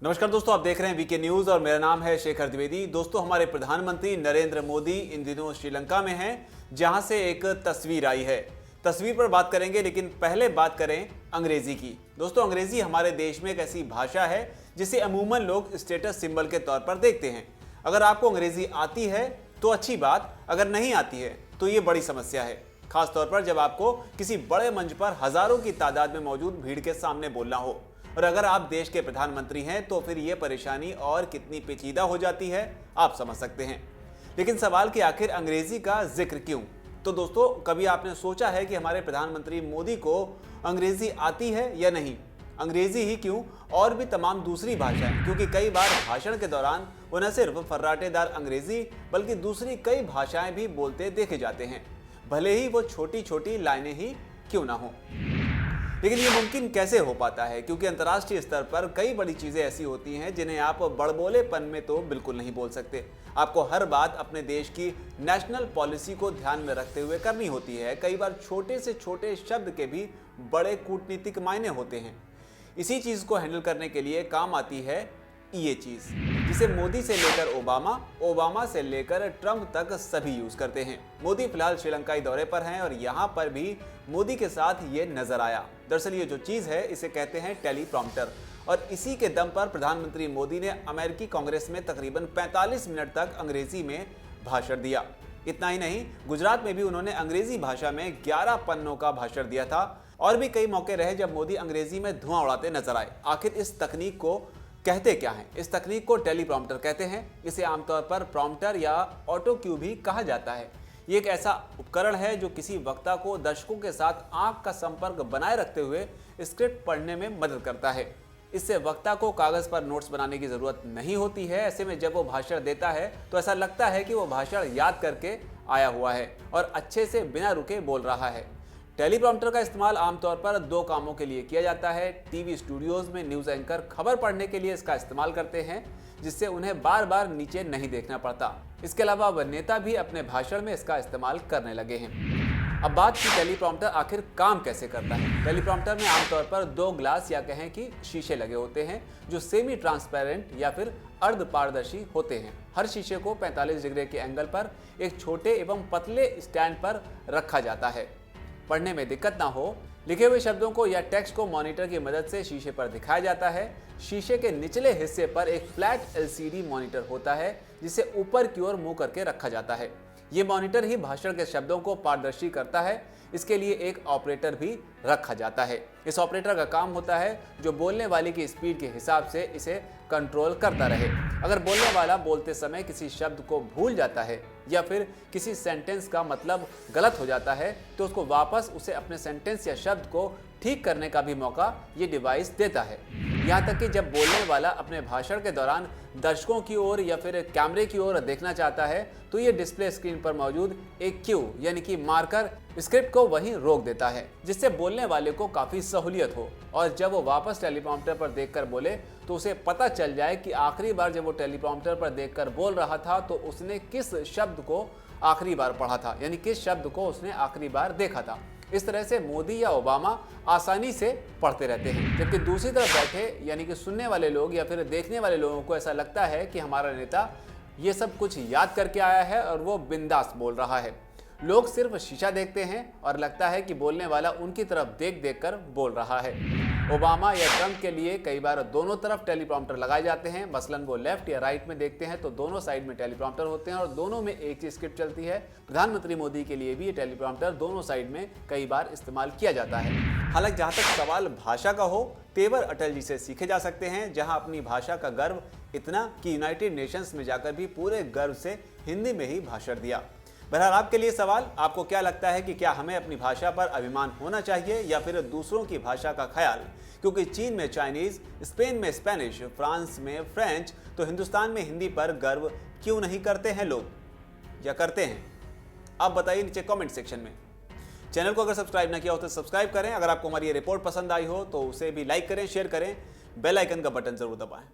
नमस्कार दोस्तों, आप देख रहे हैं वीके न्यूज और मेरा नाम है शेखर द्विवेदी। दोस्तों, हमारे प्रधानमंत्री नरेंद्र मोदी इन दिनों श्रीलंका में हैं, जहां से एक तस्वीर आई है। तस्वीर पर बात करेंगे, लेकिन पहले बात करें अंग्रेजी की। दोस्तों, अंग्रेजी हमारे देश में एक ऐसी भाषा है जिसे अमूमन लोग स्टेटस सिंबल के तौर पर देखते हैं। अगर आपको अंग्रेजी आती है तो अच्छी बात, अगर नहीं आती है तो ये बड़ी समस्या है, खास तौर पर जब आपको किसी बड़े मंच पर हजारों की तादाद में मौजूद भीड़ के सामने बोलना हो। और अगर आप देश के प्रधानमंत्री हैं तो फिर यह परेशानी और कितनी पेचीदा हो जाती है, आप समझ सकते हैं। लेकिन सवाल कि आखिर अंग्रेजी का जिक्र क्यों? तो दोस्तों, कभी आपने सोचा है कि हमारे प्रधानमंत्री मोदी को अंग्रेजी आती है या नहीं? अंग्रेजी ही क्यों, और भी तमाम दूसरी भाषाएं, क्योंकि कई बार भाषण के दौरान वो न सिर्फ फर्राटेदार अंग्रेजी बल्कि दूसरी कई भाषाएं भी बोलते देखे जाते हैं, भले ही वो छोटी छोटी लाइनें ही क्यों ना हो। लेकिन ये मुमकिन कैसे हो पाता है? क्योंकि अंतर्राष्ट्रीय स्तर पर कई बड़ी चीजें ऐसी होती हैं जिन्हें आप बड़बोलेपन में तो बिल्कुल नहीं बोल सकते। आपको हर बात अपने देश की नेशनल पॉलिसी को ध्यान में रखते हुए करनी होती है। कई बार छोटे से छोटे शब्द के भी बड़े कूटनीतिक मायने होते हैं। इसी चीज को हैंडल करने के लिए काम आती है ये चीज, जिसे मोदी से लेकर ओबामा, ओबामा से लेकर ट्रंप तक सभी यूज करते हैं। मोदी फिलहाल श्रीलंकाई दौरे पर हैं और यहाँ पर भी मोदी के साथ ये नजर आया। दरअसल ये जो चीज है इसे कहते हैं टेलीप्रॉम्प्टर, और इसी के दम पर प्रधानमंत्री मोदी ने अमेरिकी कांग्रेस में तकरीबन 45 मिनट तक अंग्रेजी में भाषण दिया। इतना ही नहीं, गुजरात में भी उन्होंने अंग्रेजी भाषा में 11 पन्नों का भाषण दिया था। और भी कई मौके रहे जब मोदी अंग्रेजी में धुआं उड़ाते नजर आए। आखिर इस तकनीक को कहते क्या हैं? इस तकनीक को टेलीप्रॉम्प्टर कहते हैं। इसे आमतौर पर प्रॉम्प्टर या ऑटो क्यू भी कहा जाता है। ये एक ऐसा उपकरण है जो किसी वक्ता को दर्शकों के साथ आंख का संपर्क बनाए रखते हुए स्क्रिप्ट पढ़ने में मदद करता है। इससे वक्ता को कागज पर नोट्स बनाने की जरूरत नहीं होती है। ऐसे में जब वो भाषण देता है तो ऐसा लगता है कि वो भाषण याद करके आया हुआ है और अच्छे से बिना रुके बोल रहा है। टेलीप्रॉम्प्टर का इस्तेमाल आमतौर पर दो कामों के लिए किया जाता है। टीवी स्टूडियोज में न्यूज़ एंकर खबर पढ़ने के लिए इसका इस्तेमाल करते हैं, जिससे उन्हें बार बार नीचे नहीं देखना पड़ता। इसके अलावा वह नेता भी अपने भाषण में इसका इस्तेमाल करने लगे हैं। अब बात की टेलीप्रॉम्प्टर आखिर काम कैसे करता है। टेलीप्रॉम्प्टर में आमतौर पर दो ग्लास या कहें कि शीशे लगे होते हैं, जो सेमी ट्रांसपेरेंट या फिर अर्ध पारदर्शी होते हैं। हर शीशे को 45 डिग्री के एंगल पर एक छोटे एवं पतले स्टैंड पर रखा जाता है। पढ़ने में दिक्कत ना हो, लिखे हुए शब्दों को या टेक्स्ट को मॉनिटर की मदद से शीशे पर दिखाया जाता है। शीशे के निचले हिस्से पर एक फ्लैट एलसीडी मॉनिटर होता है, जिसे ऊपर की ओर मुंह करके रखा जाता है। ये मॉनिटर ही भाषण के शब्दों को पारदर्शी करता है। इसके लिए एक ऑपरेटर भी रखा जाता है। इस ऑपरेटर का काम होता है जो बोलने वाले की स्पीड के हिसाब से इसे कंट्रोल करता रहे। अगर बोलने वाला बोलते समय किसी शब्द को भूल जाता है या फिर किसी सेंटेंस का मतलब गलत हो जाता है तो उसको वापस उसे अपने सेंटेंस या शब्द को ठीक करने का भी मौका ये डिवाइस देता है। यहाँ तक कि जब बोलने वाला अपने भाषण के दौरान दर्शकों की ओर या फिर कैमरे की ओर देखना चाहता है तो ये डिस्प्ले स्क्रीन पर मौजूद एक क्यू यानी कि मार्कर स्क्रिप्ट को वहीं रोक देता है, जिससे बोलने वाले को काफी सहूलियत हो और जब वो वापस टेलीप्रॉम्प्टर पर देखकर बोले तो उसे पता चल जाए कि आखिरी बार जब वो टेलीप्रॉम्प्टर पर देखकर बोल रहा था तो उसने किस शब्द को आखिरी बार पढ़ा था, यानी किस शब्द को उसने आखिरी बार देखा था। इस तरह से मोदी या ओबामा आसानी से पढ़ते रहते हैं, जबकि दूसरी तरफ बैठे यानी कि सुनने वाले लोग या फिर देखने वाले लोगों को ऐसा लगता है कि हमारा नेता ये सब कुछ याद करके आया है और वो बिंदास बोल रहा है। लोग सिर्फ शीशा देखते हैं और लगता है कि बोलने वाला उनकी तरफ देख देख कर बोल रहा है। ओबामा या ट्रंप के लिए कई बार दोनों तरफ टेलीप्रॉम्प्टर लगाए जाते हैं। मसलन वो लेफ्ट या राइट में देखते हैं तो दोनों साइड में टेलीप्रॉम्प्टर होते हैं और दोनों में एक ही स्क्रिप्ट चलती है। प्रधानमंत्री मोदी के लिए भी ये टेलीप्रॉम्प्टर दोनों साइड में कई बार इस्तेमाल किया जाता है। हालांकि जहाँ तक सवाल भाषा का हो, तेवर अटल जी से सीखे जा सकते हैं, जहाँ अपनी भाषा का गर्व इतना कि यूनाइटेड नेशंस में जाकर भी पूरे गर्व से हिंदी में ही भाषण दिया। बहरहाल आपके लिए सवाल, आपको क्या लगता है कि क्या हमें अपनी भाषा पर अभिमान होना चाहिए या फिर दूसरों की भाषा का ख्याल? क्योंकि चीन में चाइनीज, स्पेन में स्पेनिश, फ्रांस में फ्रेंच, तो हिंदुस्तान में हिंदी पर गर्व क्यों नहीं करते हैं लोग, या करते हैं? आप बताइए नीचे कमेंट सेक्शन में। चैनल को अगर सब्सक्राइब ना किया हो तो सब्सक्राइब करें। अगर आपको हमारी ये रिपोर्ट पसंद आई हो तो उसे भी लाइक करें, शेयर करें, बेल आइकन का बटन जरूर दबाएं।